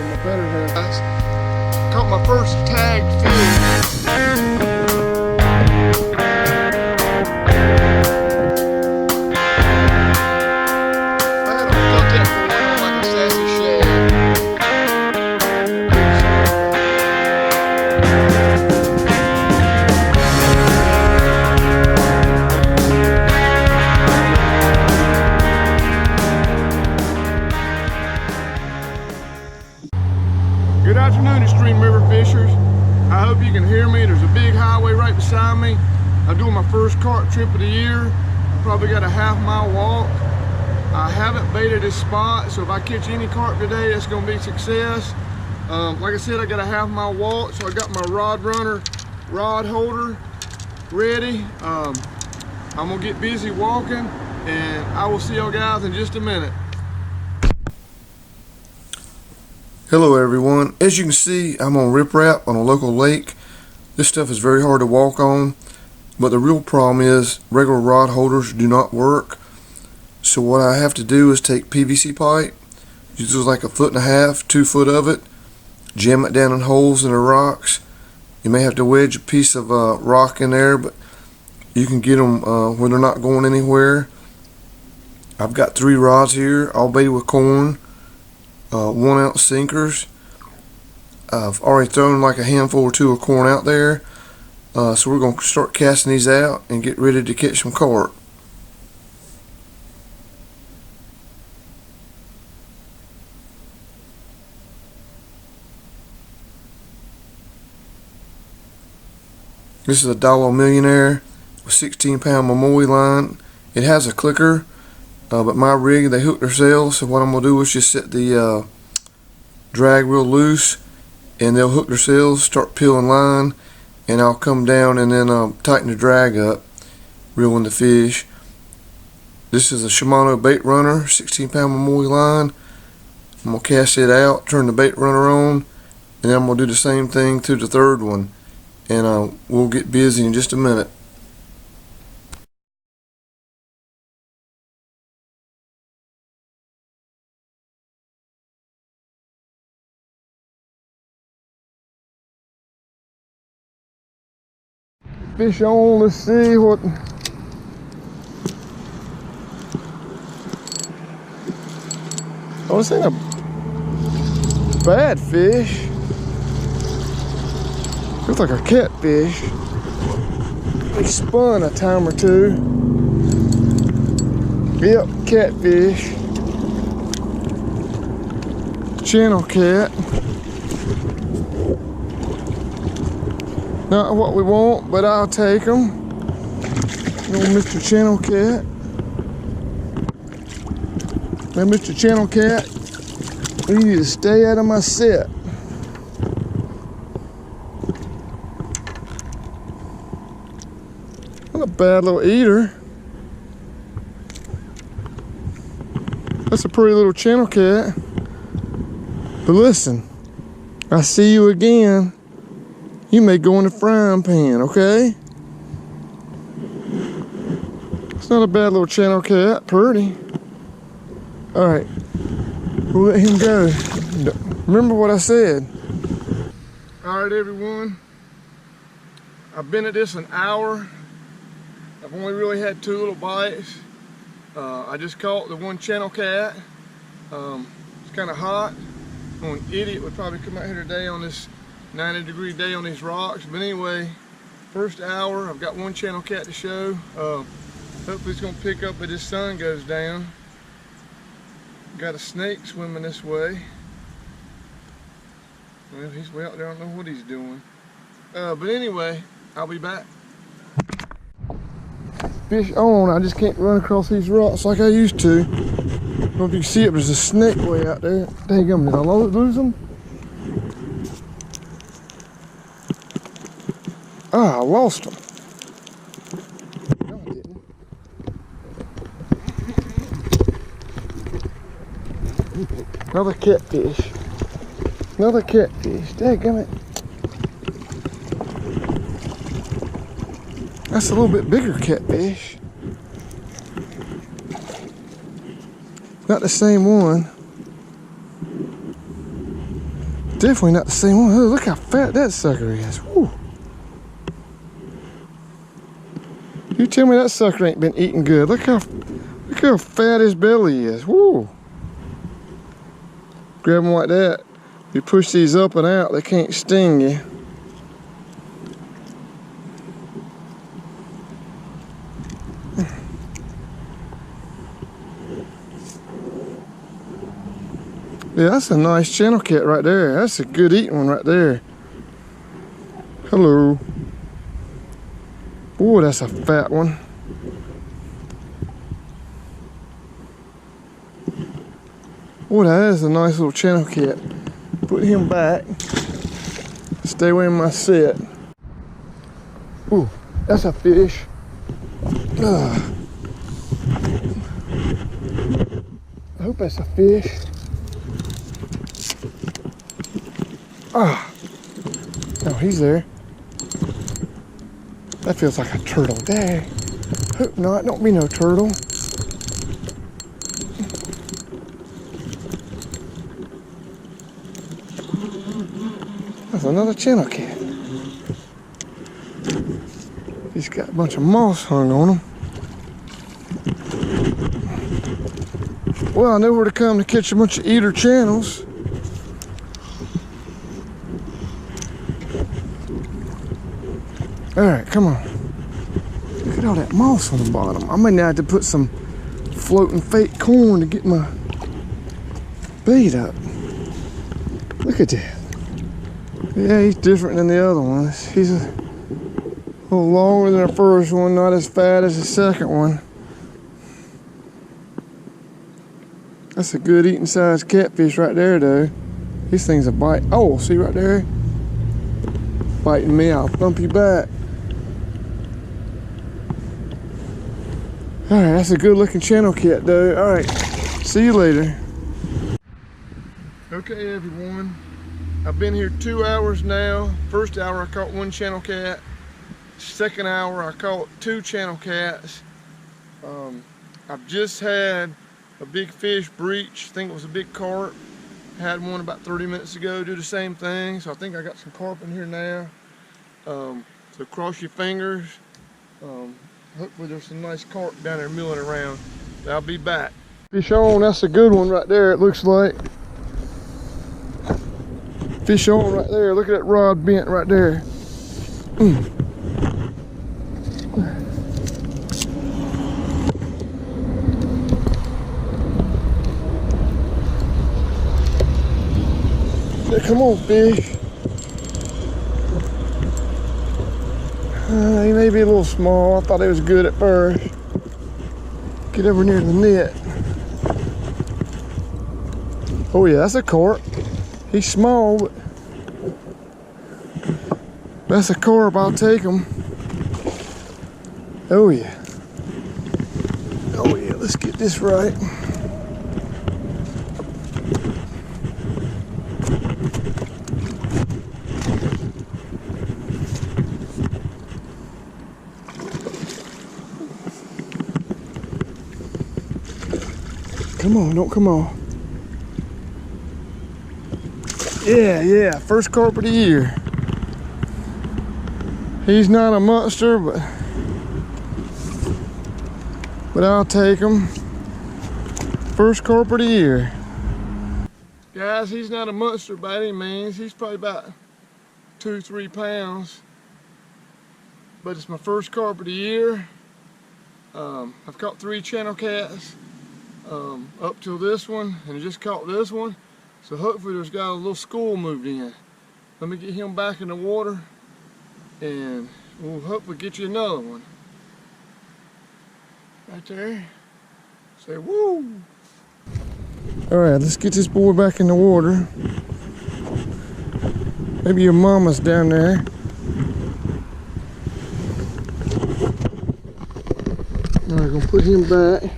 with my better guys. Caught my first tagged fish. Good afternoon, Extreme River Fishers. I hope you can hear me. There's a big highway right beside me. I'm doing my first carp trip of the year. Probably got a half-mile walk. I haven't baited this spot, so if I catch any carp today, it's going to be a success. Like I said, I got a half-mile walk, so I got my rod runner, rod holder ready. I'm going to get busy walking, and I will see y'all guys in just a minute. Hello everyone. As you can see, I'm on riprap on a local lake. This stuff is very hard to walk on, but the real problem is regular rod holders do not work. So what I have to do is take PVC pipe, use like 1.5 feet, 2 foot of it, jam it down in holes in the rocks. You may have to wedge a piece of rock in there, but you can get them when they're not going anywhere. I've got 3 rods here, all baited with corn. 1 ounce sinkers. I've already thrown like a handful or 2 of corn out there, so we're going to start casting these out and get ready to catch some carp. This is a Daiwa Millionaire with 16-pound Momoi line. It has a clicker. But my rig, they hook themselves, so what I'm going to do is just set the drag real loose, and they'll hook themselves, start peeling line, and I'll come down and then tighten the drag up, reel in the fish. This is a Shimano Baitrunner, 16-pound Momoi line. I'm going to cast it out, turn the Baitrunner on, and then I'm going to do the same thing to the third one, and we'll get busy in just a minute. Fish on, let's see what. Oh, this ain't a bad fish. Looks like a catfish. They spun a time or 2. Yep, catfish. Channel cat. Not what we want, but I'll take them. Little Mr. Channel Cat. Now, Mr. Channel Cat, you need to stay out of my set. Not a bad little eater. That's a pretty little channel cat. But listen, I see you again. You may go in the frying pan, okay? It's not a bad little channel cat, pretty. All right, we'll let him go. Remember what I said. All right, everyone. I've been at this an hour. I've only really had 2 little bites. I just caught the 1 channel cat. It's kind of hot. An idiot would probably come out here today on this 90-degree day on these rocks, but anyway, first hour, I've got 1 channel cat to show. Hopefully it's going to pick up as this sun goes down. Got a snake swimming this way. Well, he's way out there, I don't know what he's doing. But anyway, I'll be back. Fish on, I just can't run across these rocks like I used to. I don't know if you can see it, but there's a snake way out there. Dang, did I lose him? Ah, I lost him. No, I didn't. Another catfish. Another catfish. Daggum it. That's a little bit bigger catfish. Not the same one. definitely not the same one. Oh, look how fat that sucker is. Woo. You tell me that sucker ain't been eating good. Look how fat his belly is. Woo. Grab them like that. You push these up and out, they can't sting you. Yeah, that's a nice channel cat right there. That's a good eating one right there. Hello. Ooh, that's a fat one. Ooh, that is a nice little channel cat. Put him back. Stay away from my set. Ooh, that's a fish. I hope that's a fish. No, he's there. That feels like a turtle. Dang. Hope not. Don't be no turtle. That's another channel cat. He's got a bunch of moss hung on him. Well, I know where to come to catch a bunch of eater channels. All right, come on. Look at all that moss on the bottom. I may now have to put some floating fake corn to get my bait up. Look at that. Yeah, he's different than the other ones. He's a little longer than the first one, not as fat as the second one. That's a good eating sized catfish right there though. These things are bite. Oh, see right there? Biting me, I'll thump you back. Alright, that's a good looking channel cat though. Alright, see you later. Okay everyone, I've been here 2 hours now. First hour I caught one channel cat. Second hour I caught 2 channel cats. I've just had a big fish breach. I think it was a big carp. Had one about 30 minutes ago do the same thing. So I think I got some carp in here now. So cross your fingers. Hopefully there's some nice carp down there milling around. I'll be back. Fish on, that's a good one right there, it looks like. Fish on right there, look at that rod bent right there. Yeah, come on, fish. He may be a little small. I thought he was good at first. Get over near the net. Oh yeah, that's a carp. He's small, but that's a carp. I'll take him. Oh yeah. Oh yeah, let's get this right. Come on, don't come off. Yeah, first carp of the year. He's not a monster, but I'll take him. First carp of the year. Guys, he's not a monster by any means. He's probably about 2-3 pounds. But it's my first carp of the year. I've caught 3 channel cats. Up till this one, and I just caught this one, so hopefully there's got a little school moved in. Let me get him back in the water and we'll hopefully get you another one right there. Say woo. All right, let's get this boy back in the water. Maybe your mama's down there. All right, gonna put him back.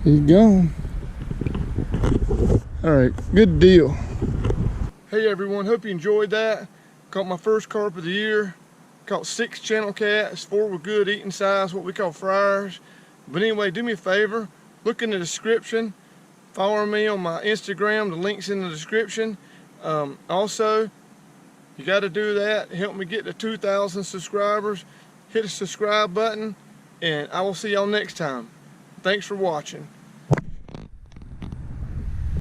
He's gone. All right, good deal. Hey everyone, hope you enjoyed that. Caught my first carp of the year. Caught 6 channel cats, 4 were good eating size, what we call fryers. But anyway, do me a favor, look in the description, follow me on my Instagram, the link's in the description. Also, you got to do that, help me get to 2,000 subscribers. Hit the subscribe button, and I will see y'all next time. Thanks for watching.